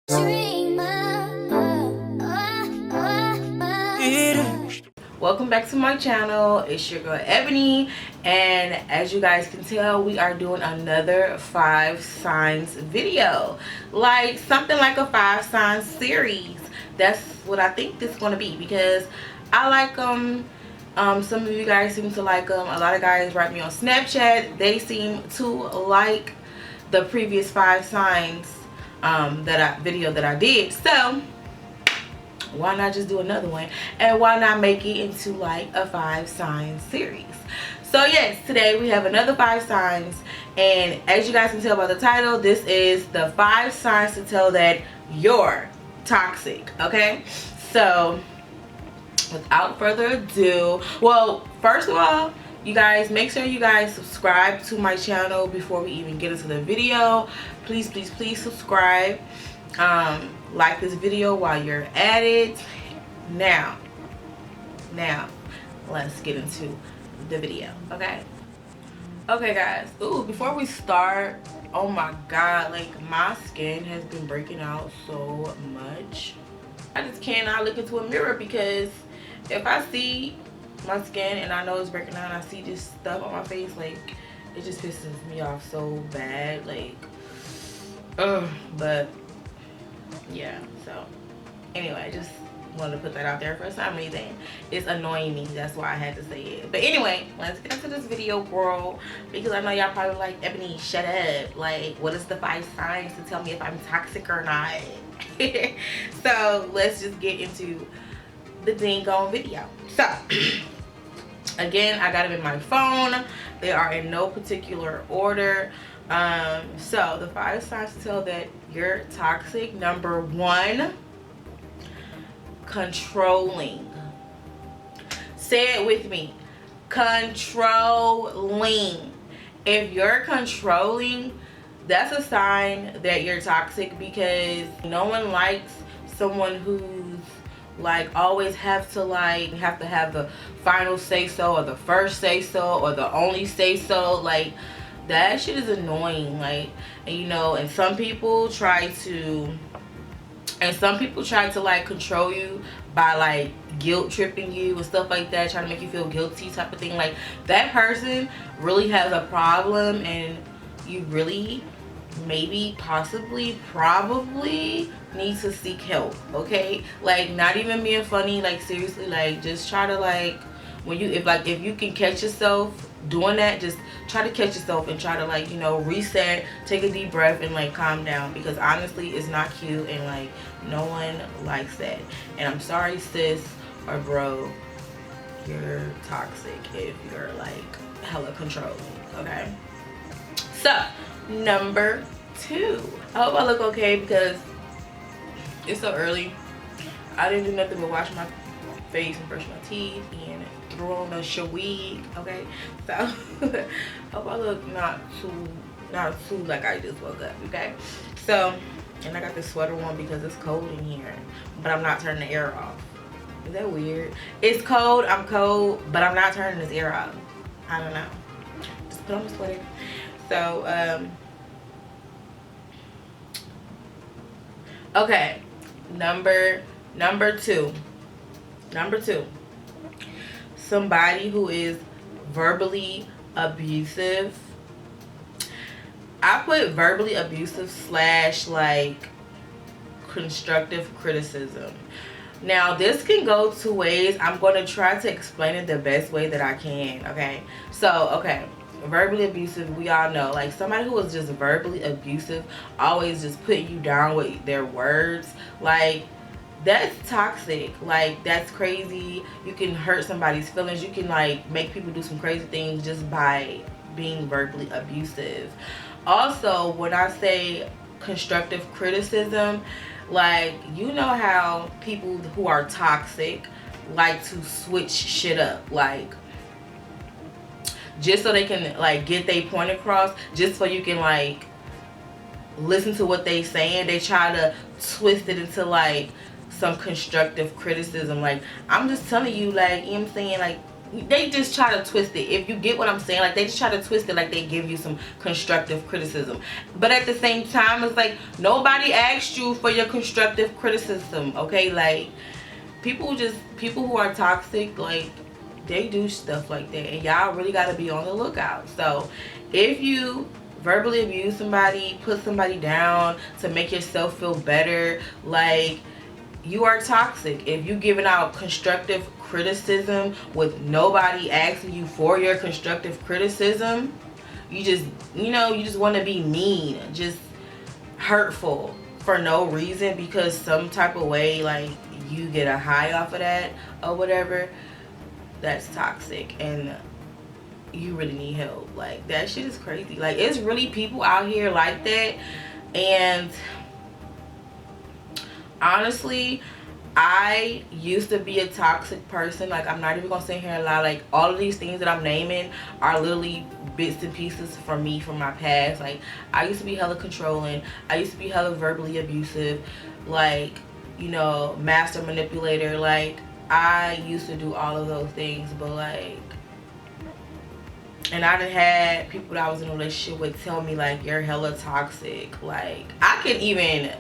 Welcome back to my channel. It's your girl Ebony, and as you guys can tell, we are doing another 5 signs video, like something like a 5 signs series. That's what I think this is going to be, because I like them. Some of you guys seem to like them. A lot of guys write me on Snapchat. They seem to like the previous 5 signs video that I did. So why not just do another one, and why not make it into like a 5 signs series? So yes, today we have another 5 signs, and as you guys can tell by the title, this is the 5 signs to tell that you're toxic. Okay, so without further ado, well, first of all, you guys, make sure you guys subscribe to my channel before we even get into the video. Please subscribe. Like this video while you're at it. Now let's get into the video. Okay guys. Ooh, before we start, oh my god, like my skin has been breaking out so much. I just cannot look into a mirror, because if I see my skin and I know it's breaking out and I see this stuff on my face, like it just pisses me off so bad. Like but yeah, so anyway, I just wanted to put that out there for some reason. It's annoying me, that's why I had to say it. But anyway, let's get into this video, girl, because I know y'all probably like, Ebony, shut up. Like, what is the 5 signs to tell me if I'm toxic or not? So let's just get into the dang on video. So again, I got them in my phone. They are in no particular order. So the 5 signs to tell that you're toxic. Number 1, controlling. Say it with me, controlling. If you're controlling, that's a sign that you're toxic, because no one likes someone who's like always have to have the final say so, or the first say so, or the only say so. Like, that shit is annoying. Like, and you know, and some people try to like control you by like guilt tripping you and stuff like that, trying to make you feel guilty type of thing. Like, that person really has a problem, and you really maybe possibly probably need to seek help. Okay, like, not even being funny, like seriously, like just try to, like, when you if you can catch yourself doing that, just try to catch yourself and try to, like, you know, reset, take a deep breath, and like calm down, because honestly it's not cute, and like no one likes that. And I'm sorry, sis or bro, you're toxic if you're like hella controlling. Okay, so number 2, I hope I look okay, because it's so early. I didn't do nothing but wash my face and brush my teeth and throw on a wig. Okay, so hope I look not too like I just woke up. Okay, so, and I got this sweater on because it's cold in here, but I'm not turning the air off. Is that weird? It's cold, I'm cold, but I'm not turning this air off. I don't know, just put on the sweater. So okay, number 2, somebody who is verbally abusive. I put verbally abusive / like constructive criticism. Now, this can go 2 ways. I'm going to try to explain it the best way that I can. Okay, so okay, verbally abusive, we all know, like somebody who is just verbally abusive, always just putting you down with their words, like that's toxic. Like, that's crazy. You can hurt somebody's feelings. You can like make people do some crazy things just by being verbally abusive. Also, when I say constructive criticism, like, you know how people who are toxic like to switch shit up, like just so they can like get their point across, just so you can like listen to what they saying. They try to twist it into like some constructive criticism. Like, I'm just telling you, like, you know what I'm saying, like, they just try to twist it. If you get what I'm saying, like they just try to twist it like they give you some constructive criticism. But at the same time, it's like nobody asked you for your constructive criticism, okay? Like people who are toxic, like they do stuff like that, and y'all really got to be on the lookout. So if you verbally abuse somebody, put somebody down to make yourself feel better, like you are toxic. If you giving out constructive criticism with nobody asking you for your constructive criticism, you just, you know, you just want to be mean, just hurtful for no reason, because some type of way like you get a high off of that or whatever. That's toxic, and you really need help. Like that shit is crazy. Like it's really people out here like that. And honestly, I used to be a toxic person. Like I'm not even gonna sit here and lie. Like all of these things that I'm naming are literally bits and pieces from me from my past. Like I used to be hella controlling, I used to be hella verbally abusive, like, you know, master manipulator. Like I used to do all of those things. But like, and I done had people that I was in a relationship with tell me like, you're hella toxic. Like I could even,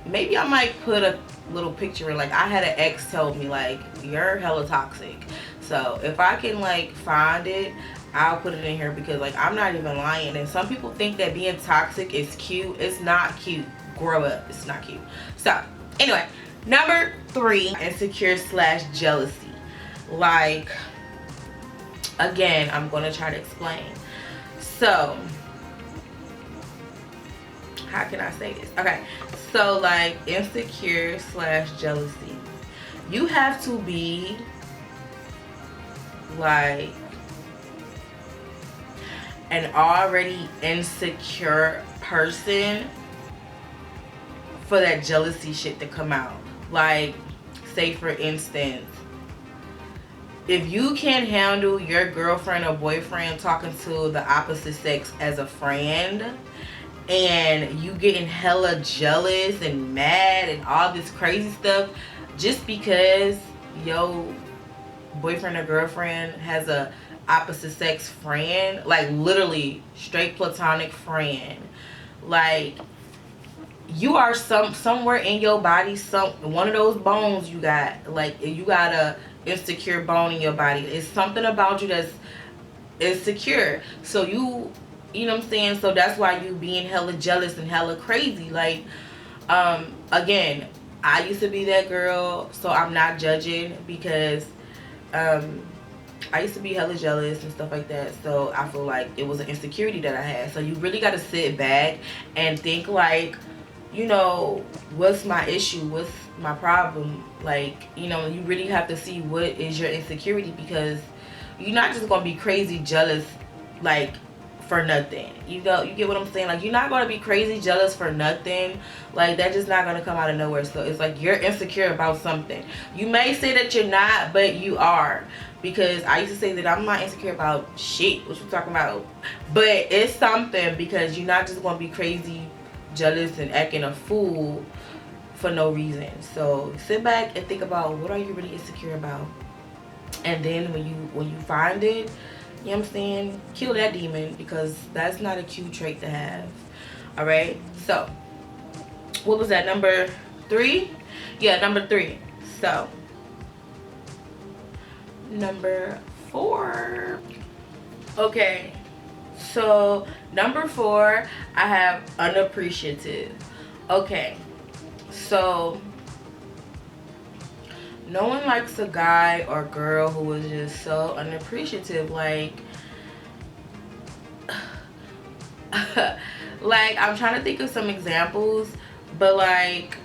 maybe I might put a little picture in, like I had an ex tell me like, you're hella toxic. So if I can like find it, I'll put it in here, because like I'm not even lying. And some people think that being toxic is cute. It's not cute. Grow up. It's not cute. So anyway, number 3, insecure/jealousy. Like, again, I'm gonna try to explain. So how can I say this? Okay, so like insecure/jealousy, you have to be like an already insecure person for that jealousy shit to come out. Like, say for instance, if you can't handle your girlfriend or boyfriend talking to the opposite sex as a friend, and you getting hella jealous and mad and all this crazy stuff just because your boyfriend or girlfriend has a opposite sex friend, like literally straight platonic friend, like you are somewhere in your body, one of those bones you got, like you got a insecure bone in your body. It's something about you that's insecure. So you know what I'm saying? So that's why you being hella jealous and hella crazy. Like, again, I used to be that girl, so I'm not judging, because I used to be hella jealous and stuff like that. So I feel like it was an insecurity that I had. So you really got to sit back and think like, you know, what's my issue? What's my problem? Like, you know, you really have to see what is your insecurity, because you're not just going to be crazy jealous like for nothing. You know, you get what I'm saying? Like, you're not going to be crazy jealous for nothing. Like, that's just not going to come out of nowhere. So it's like you're insecure about something. You may say that you're not, but you are. Because I used to say that I'm not insecure about shit. What you talking about? But it's something, because you're not just going to be crazy jealous and acting a fool for no reason. So sit back and think about, what are you really insecure about? And then when you find it, you know what I'm saying, kill that demon, because that's not a cute trait to have. All right, so what was that, number 3? Yeah, number 3. So number 4. Okay, so number 4, I have unappreciative. Okay, so no one likes a guy or girl who is just so unappreciative. Like, like I'm trying to think of some examples, but like,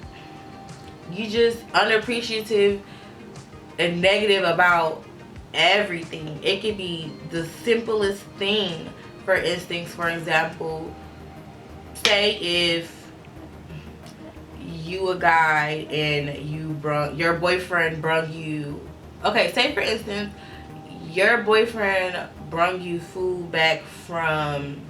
you just unappreciative and negative about everything. It could be the simplest thing. For instance, for example, say if you a guy and your boyfriend brung you, okay, say for instance your boyfriend brung you food back from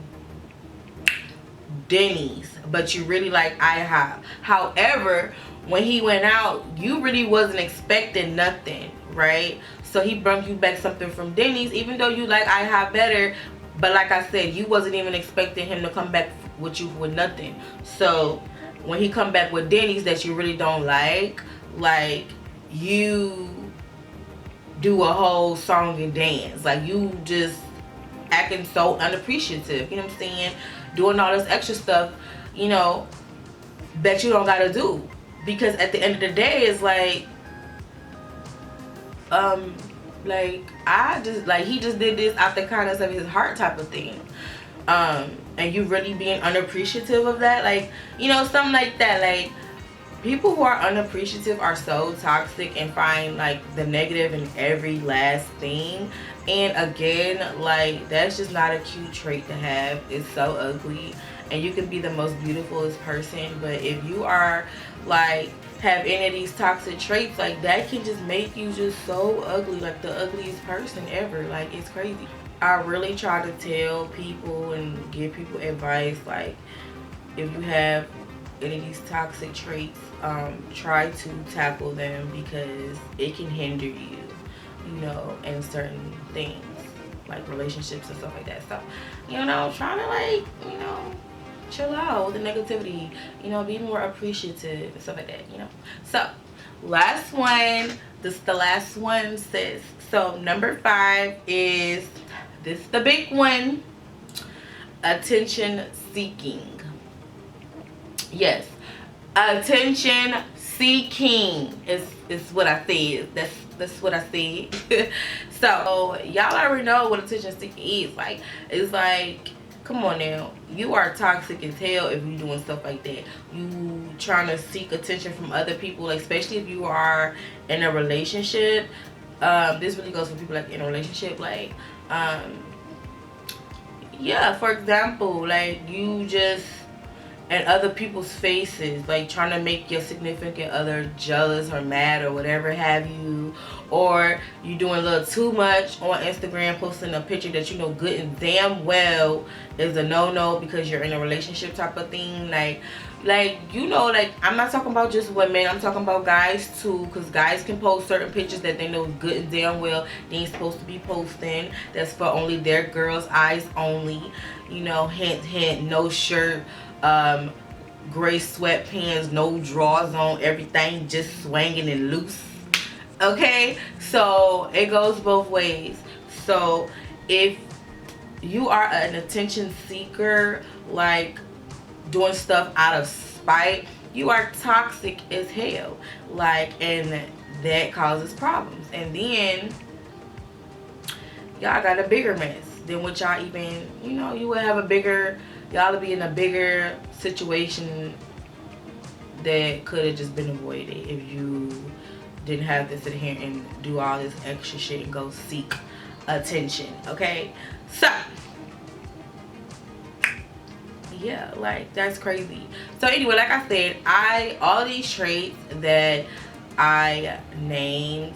Denny's, but you really like IHOP. However, when he went out, you really wasn't expecting nothing, right? So he brought you back something from Denny's, even though you like I Have Better. But like I said, you wasn't even expecting him to come back with you with nothing. So when he come back with Denny's that you really don't like you do a whole song and dance. Like you just acting so unappreciative, you know what I'm saying? Doing all this extra stuff, you know, that you don't gotta do. Because at the end of the day, it's like I just like he just did this out the kindness of his heart type of thing. And you really being unappreciative of that, like, you know, something like that. Like, people who are unappreciative are so toxic and find like the negative in every last thing. And again, like, that's just not a cute trait to have. It's so ugly. And you can be the most beautifulest person, but if you are like have any of these toxic traits, like that can just make you just so ugly, like the ugliest person ever. Like, it's crazy. I really try to tell people and give people advice, like, if you have any of these toxic traits, try to tackle them, because it can hinder you, you know, in certain things like relationships and stuff like that. So, you know, try to, like, you know, chill out with the negativity, you know, be more appreciative and stuff like that, you know. So last one, this is the last one, sis. So number 5 is this, the big one: attention seeking. Yes, attention seeking is what I said. That's what I said. So y'all already know what attention seeking is. Like, it's like, come on now, you are toxic as hell if you doing stuff like that. You trying to seek attention from other people, like, especially if you are in a relationship. This really goes for people like in a relationship, like, yeah, for example, like, you just in other people's faces, like trying to make your significant other jealous or mad or whatever have you, or you doing a little too much on Instagram, posting a picture that you know good and damn well is a no-no because you're in a relationship type of thing. Like, you know, like, I'm not talking about just women, I'm talking about guys too, because guys can post certain pictures that they know good and damn well they ain't supposed to be posting. That's for only their girls' eyes only, you know. Hint hint, no shirt, gray sweatpants, no drawers on, everything just swinging and loose. Okay, so it goes both ways. So if you are an attention seeker, like doing stuff out of spite, you are toxic as hell. Like, and that causes problems. And then y'all got a bigger mess than what y'all even, you know, you would have a bigger, y'all would be in a bigger situation that could have just been avoided if you didn't have to sit here and do all this extra shit and go seek attention. Okay, so yeah, like, that's crazy. So anyway, like I said, all these traits that I named,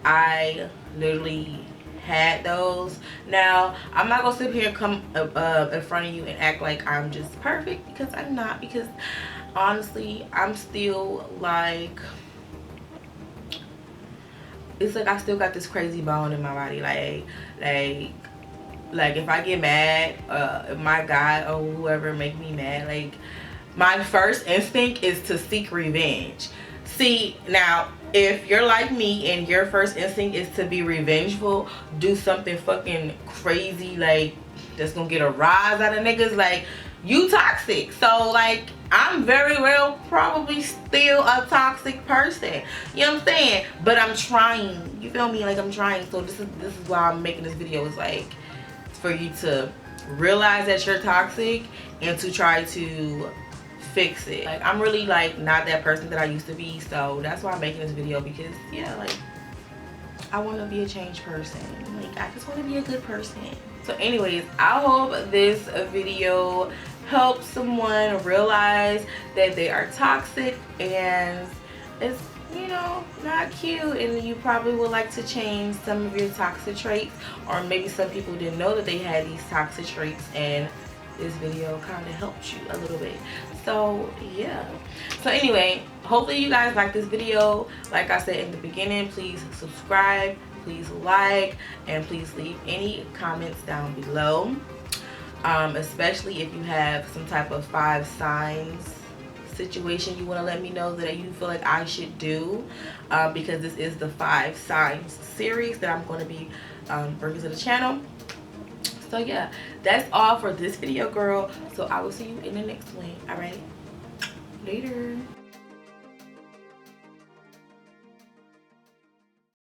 I literally had those. Now, I'm not gonna sit here and come in front of you and act like I'm just perfect, because I'm not. Because honestly, I'm still like, it's like I still got this crazy bone in my body. Like if I get mad, if my guy or whoever make me mad, like, my first instinct is to seek revenge. See, now, if you're like me and your first instinct is to be revengeful, do something fucking crazy, like, that's gonna get a rise out of niggas, like, you toxic. So, like, I'm very well probably still a toxic person. You know what I'm saying? But I'm trying. You feel me? Like, I'm trying. So this is why I'm making this video. It's like, for you to realize that you're toxic and to try to fix it. Like, I'm really, like, not that person that I used to be. So that's why I'm making this video, because, yeah, like, I want to be a changed person. Like, I just want to be a good person. So anyways, I hope this video helps someone realize that they are toxic and it's, you know, not cute, and you probably would like to change some of your toxic traits, or maybe some people didn't know that they had these toxic traits, and this video kind of helped you a little bit. So yeah, so anyway, hopefully you guys like this video. Like I said in the beginning, please subscribe, please like, and please leave any comments down below, especially if you have some type of 5 signs situation you want to let me know that you feel like I should do, because this is the 5 signs series that I'm going to be bringing to the channel. So yeah, that's all for this video, girl. So I will see you in the next one. All right, later.